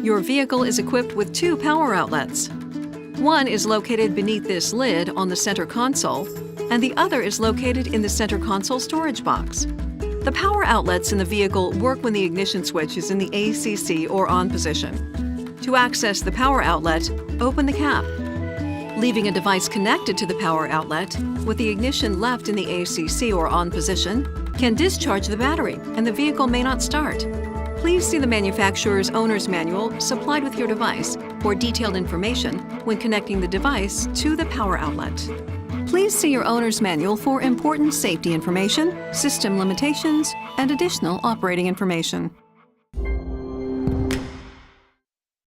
Your vehicle is equipped with two power outlets. One is located beneath this lid on the center console, and the other is located in the center console storage box. The power outlets in the vehicle work when the ignition switch is in the ACC or on position. To access the power outlet, open the cap. Leaving a device connected to the power outlet, with the ignition left in the ACC or on position, can discharge the battery and the vehicle may not start. Please see the manufacturer's owner's manual supplied with your device for detailed information when connecting the device to the power outlet. Please see your owner's manual for important safety information, system limitations, and additional operating information.